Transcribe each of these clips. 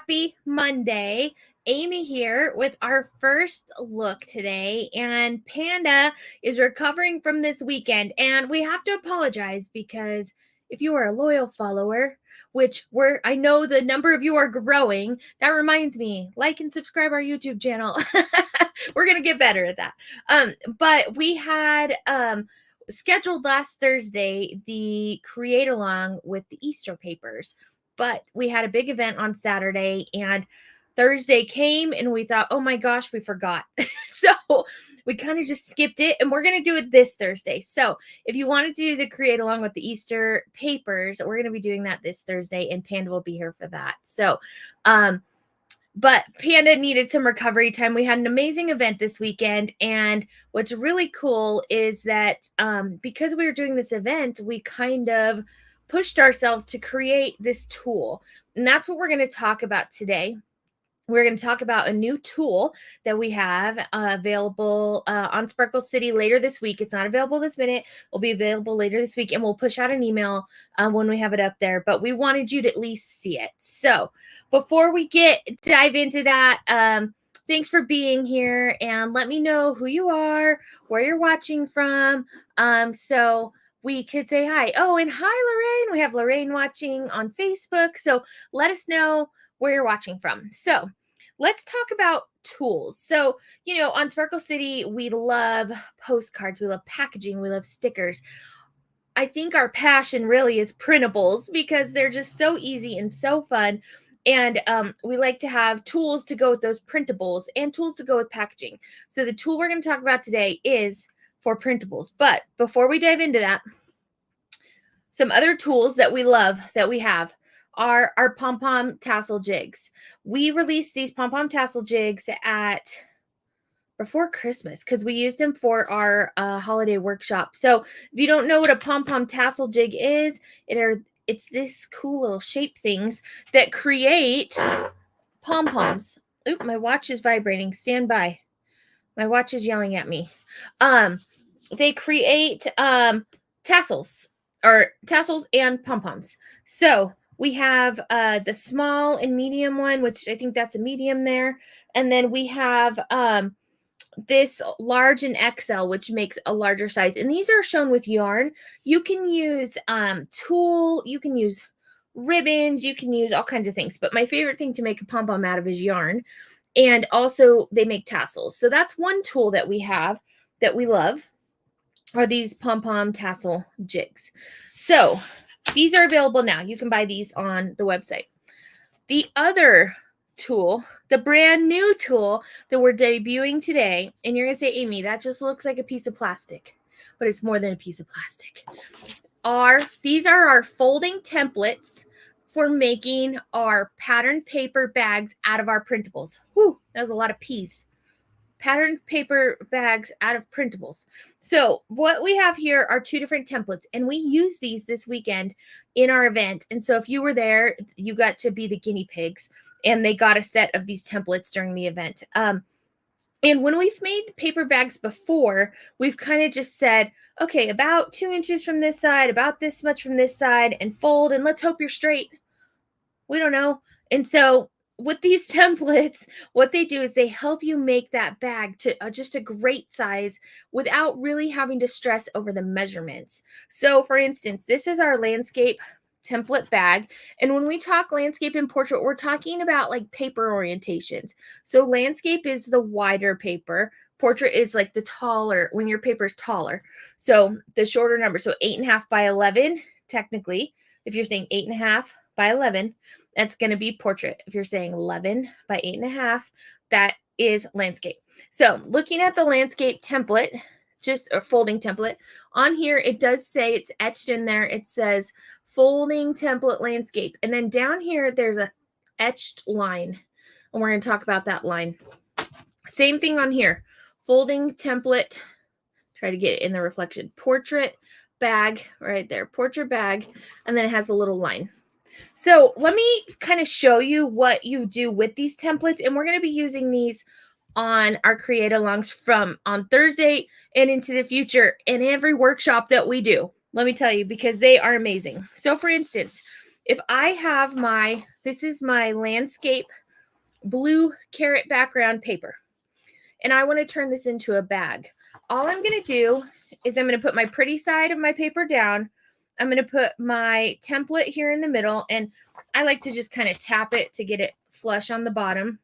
Happy Monday. Aimee here with our first look today, and Panda is recovering from this weekend, and we have to apologize because if you are a loyal follower, which I know the number of you are growing, that reminds me, like and subscribe our YouTube channel. We're gonna get better at that. But we had scheduled last Thursday the create along with the Easter papers. But we had a big event on Saturday, and Thursday came and we thought, oh my gosh, we forgot. So we kind of just skipped it, and we're going to do it this Thursday. So if you wanted to do the create along with the Easter papers, we're going to be doing that this Thursday, and Panda will be here for that. So, but Panda needed some recovery time. We had an amazing event this weekend, and what's really cool is that because we were doing this event, we kind of pushed ourselves to create this tool. And that's what we're going to talk about today. We're going to talk about a new tool that we have available on Sparkle City later this week. It's not available this minute. It'll be available later this week, and we'll push out an email when we have it up there. But we wanted you to at least see it. So before we dive into that, thanks for being here, and let me know who you are, where you're watching from. So we could say hi. Oh, and hi, Lorraine. We have Lorraine watching on Facebook. So let us know where you're watching from. So let's talk about tools. So, on Sparkle City, we love postcards. We love packaging. We love stickers. I think our passion really is printables because they're just so easy and so fun. And we like to have tools to go with those printables and tools to go with packaging. So the tool we're going to talk about today is for printables. But before we dive into that, some other tools that we love that we have are our pom-pom tassel jigs. We released these pom-pom tassel jigs before Christmas because we used them for our holiday workshop. So if you don't know what a pom-pom tassel jig is, it's this cool little shape things that create pom-poms. Oop, my watch is vibrating. Stand by. My watch is yelling at me. They create tassels and pom-poms. So we have the small and medium one, which I think that's a medium there. And then we have this large and XL, which makes a larger size. And these are shown with yarn. You can use tulle, you can use ribbons, you can use all kinds of things. But my favorite thing to make a pom-pom out of is yarn. And also they make tassels. So that's one tool that we have that we love, are these pom-pom tassel jigs. So these are available now. You can buy these on the website. The other tool, the brand new tool that we're debuting today, and you're going to say, Aimee, that just looks like a piece of plastic, but it's more than a piece of plastic. These are our folding templates for making our patterned paper bags out of our printables. Whew, that was a lot of P's. Patterned paper bags out of printables. So what we have here are two different templates, and we use these this weekend in our event. And so if you were there, you got to be the guinea pigs, and they got a set of these templates during the event. And when we've made paper bags before, we've kind of just said, okay, about 2 inches from this side, about this much from this side, and fold, and let's hope you're straight. We don't know. And so with these templates, what they do is they help you make that bag to just a great size without really having to stress over the measurements. So for instance, this is our landscape template bag. And when we talk landscape and portrait, we're talking about like paper orientations. So landscape is the wider paper. Portrait is like the taller, when your paper is taller. So the shorter number. So 8.5 by 11, technically, if you're saying 8.5 by 11, that's going to be portrait. If you're saying 11 by 8.5, that is landscape. So looking at the landscape template, just a folding template, on here, it does say, it's etched in there, it says folding template landscape. And then down here, there's a etched line. And we're going to talk about that line. Same thing on here. Folding template, try to get it in the reflection, portrait bag right there, portrait bag. And then it has a little line. So let me kind of show you what you do with these templates. And we're going to be using these on our create alongs from on Thursday and into the future in every workshop that we do. Let me tell you, because they are amazing. So for instance, if I have this is my landscape blue carrot background paper. And I want to turn this into a bag. All I'm going to do is I'm going to put my pretty side of my paper down. I'm going to put my template here in the middle, and I like to just kind of tap it to get it flush on the bottom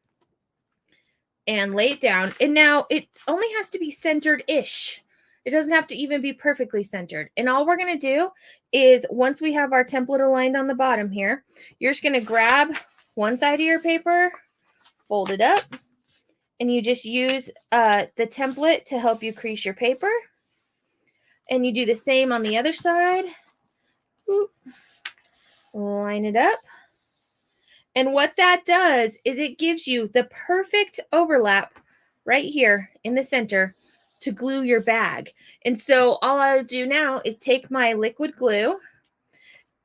and lay it down. And now it only has to be centered-ish. It doesn't have to even be perfectly centered. And all we're going to do is once we have our template aligned on the bottom here, you're just going to grab one side of your paper, fold it up, and you just use the template to help you crease your paper. And you do the same on the other side. Oop. Line it up. And what that does is it gives you the perfect overlap right here in the center to glue your bag. And so all I'll do now is take my liquid glue,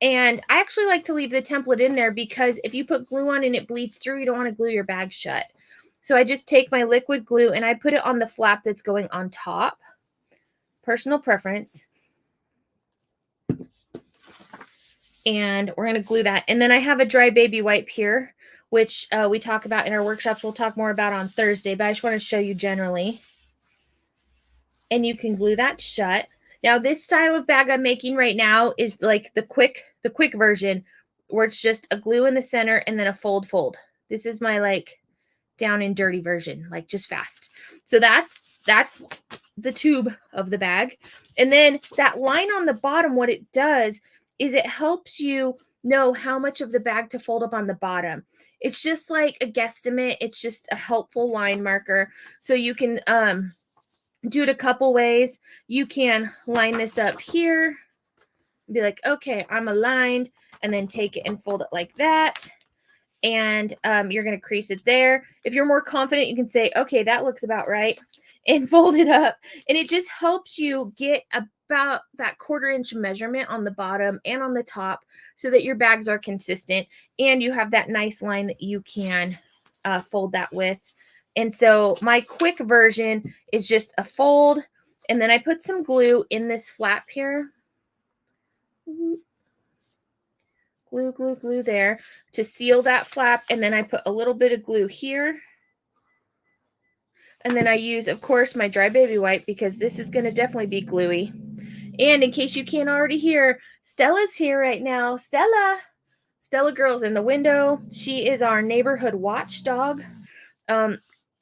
and I actually like to leave the template in there because if you put glue on and it bleeds through, you don't want to glue your bag shut. So I just take my liquid glue and I put it on the flap that's going on top. Personal preference. And we're going to glue that. And then I have a dry baby wipe here, which we talk about in our workshops. We'll talk more about on Thursday, but I just want to show you generally. And you can glue that shut. Now, this style of bag I'm making right now is like the quick version, where it's just a glue in the center and then a fold. This is my like down and dirty version, like just fast. So that's the tube of the bag. And then that line on the bottom, what it does is it helps you know how much of the bag to fold up on the bottom. It's just like a guesstimate. It's just a helpful line marker. So you can do it a couple ways. You can line this up here, be like, okay, I'm aligned, and then take it and fold it like that. And you're going to crease it there. If you're more confident, you can say, okay, that looks about right, and fold it up. And it just helps you get about that 1/4 inch measurement on the bottom and on the top so that your bags are consistent and you have that nice line that you can fold that with. And so my quick version is just a fold, and then I put some glue in this flap here. Glue there to seal that flap, and then I put a little bit of glue here. And then I use, of course, my dry baby wipe because this is going to definitely be gluey. And in case you can't already hear, Stella's here right now. Stella girl's in the window. She is our neighborhood watchdog.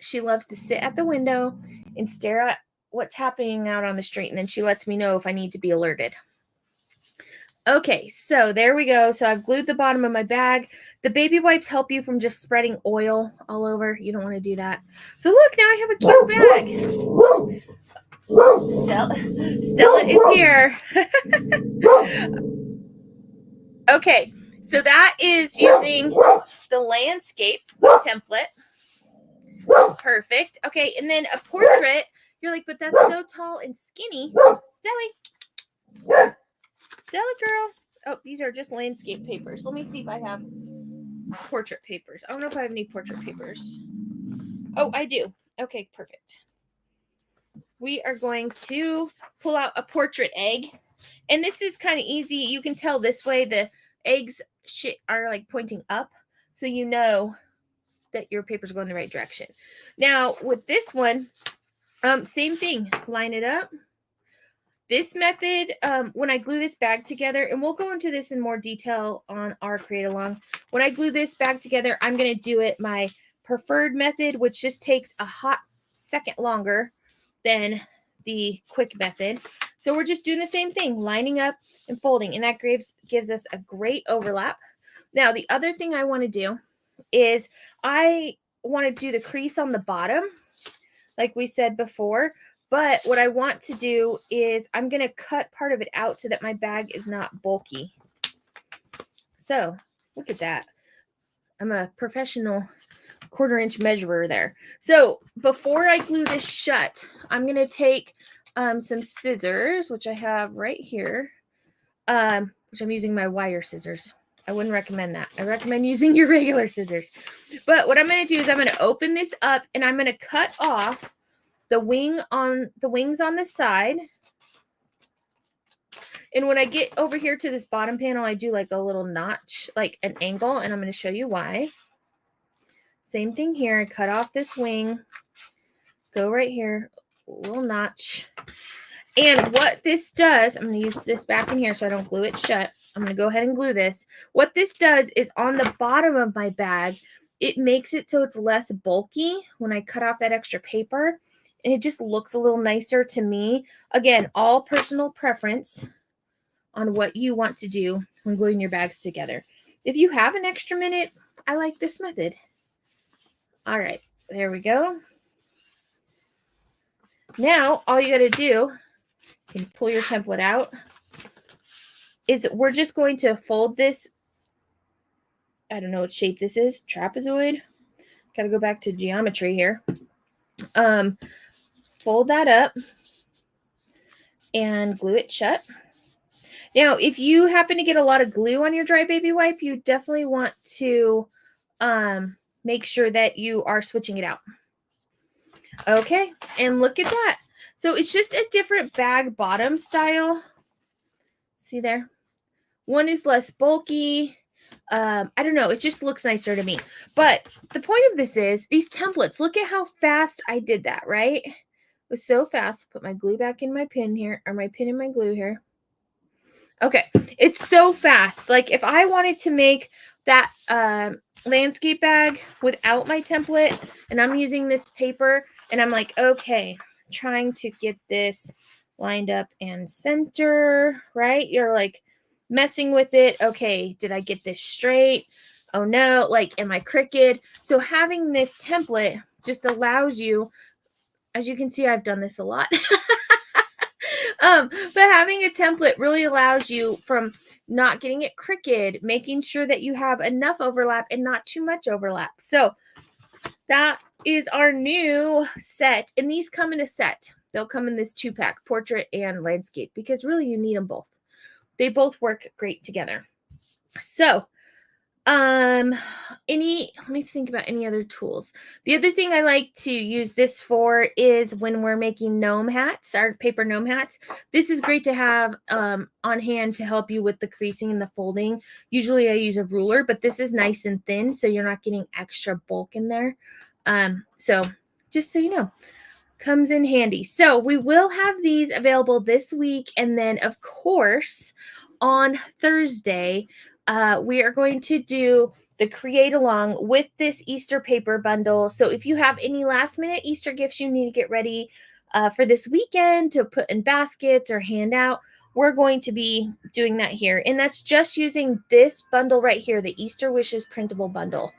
She loves to sit at the window and stare at what's happening out on the street, and then she lets me know if I need to be alerted. Okay, so there we go. So I've glued the bottom of my bag. The baby wipes help you from just spreading oil all over. You don't want to do that. So look, now I have a cute bag. Stella is here. Okay, so that is using the landscape template. Perfect. Okay, and then a portrait. You're like, but that's so tall and skinny. Stella girl. Oh, these are just landscape papers. Let me see if I have portrait papers. I don't know if I have any portrait papers. Oh, I do. Okay, perfect. We are going to pull out a portrait egg. And this is kind of easy. You can tell this way the eggs are like pointing up, so you know that your paper's going the right direction. Now, with this one, same thing. Line it up. This method, when I glue this bag together, and we'll go into this in more detail on our create along. When I glue this bag together, I'm going to do it my preferred method, which just takes a hot second longer than the quick method. So we're just doing the same thing, lining up and folding, and that gives us a great overlap. Now, the other thing I want to do is I want to do the crease on the bottom, like we said before. But what I want to do is I'm going to cut part of it out so that my bag is not bulky. So look at that. I'm a professional 1/4 inch measurer there. So before I glue this shut, I'm going to take some scissors, which I have right here, which I'm using my wire scissors. I wouldn't recommend that. I recommend using your regular scissors. But what I'm going to do is I'm going to open this up and I'm going to cut off the wings on the side. And when I get over here to this bottom panel, I do like a little notch, like an angle, and I'm going to show you why. Same thing here. I cut off this wing, go right here, a little notch. And what this does, I'm going to use this back in here so I don't glue it shut. I'm going to go ahead and glue this. What this does is on the bottom of my bag, it makes it so it's less bulky when I cut off that extra paper. And it just looks a little nicer to me. Again, all personal preference on what you want to do when gluing your bags together. If you have an extra minute, I like this method. All right, there we go. Now, all you got to do, you can pull your template out, is we're just going to fold this. I don't know what shape this is, trapezoid. Got to go back to geometry here. Fold that up and glue it shut. Now, if you happen to get a lot of glue on your dry baby wipe, you definitely want to make sure that you are switching it out. Okay, and look at that. So it's just a different bag bottom style. See there? One is less bulky. I don't know. It just looks nicer to me. But the point of this is these templates. Look at how fast I did that, right? It was so fast. Put my glue back in my pin here, or my pin in my glue here. Okay, it's so fast. Like if I wanted to make that landscape bag without my template, and I'm using this paper, and I'm like, okay, trying to get this lined up and center, right? You're like messing with it. Okay, did I get this straight? Oh no, like, am I crooked? So having this template just allows you, as you can see, I've done this a lot. But having a template really allows you from not getting it crooked, making sure that you have enough overlap and not too much overlap. So that is our new set. And these come in a set. They'll come in this 2-pack, portrait and landscape, because really you need them both. They both work great together. So let me think about any other tools. The other thing I like to use this for is when we're making gnome hats, our paper gnome hats. This is great to have on hand to help you with the creasing and the folding. Usually I use a ruler, but this is nice and thin, so you're not getting extra bulk in there. So just so you know, comes in handy. So we will have these available this week, and then of course on Thursday we are going to do the create along with this Easter paper bundle. So if you have any last minute Easter gifts you need to get ready for this weekend to put in baskets or hand out, we're going to be doing that here. And that's just using this bundle right here, the Easter Wishes printable bundle.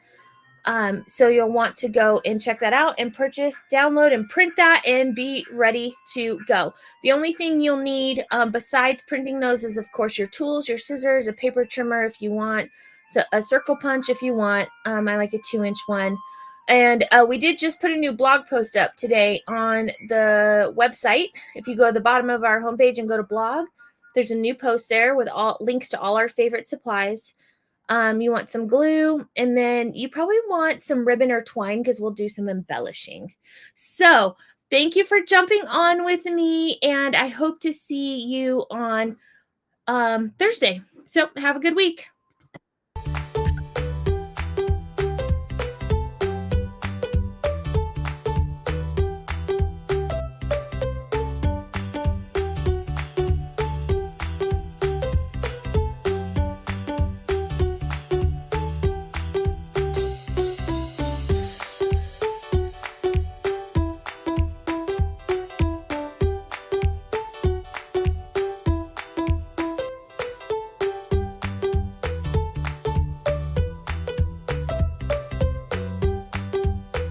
So you'll want to go and check that out and purchase, download, and print that and be ready to go. The only thing you'll need besides printing those is, of course, your tools, your scissors, a paper trimmer if you want, so a circle punch if you want. I like a 2-inch one. And we did just put a new blog post up today on the website. If you go to the bottom of our homepage and go to blog, there's a new post there with all links to all our favorite supplies. You want some glue, and then you probably want some ribbon or twine because we'll do some embellishing. So thank you for jumping on with me, and I hope to see you on Thursday. So have a good week.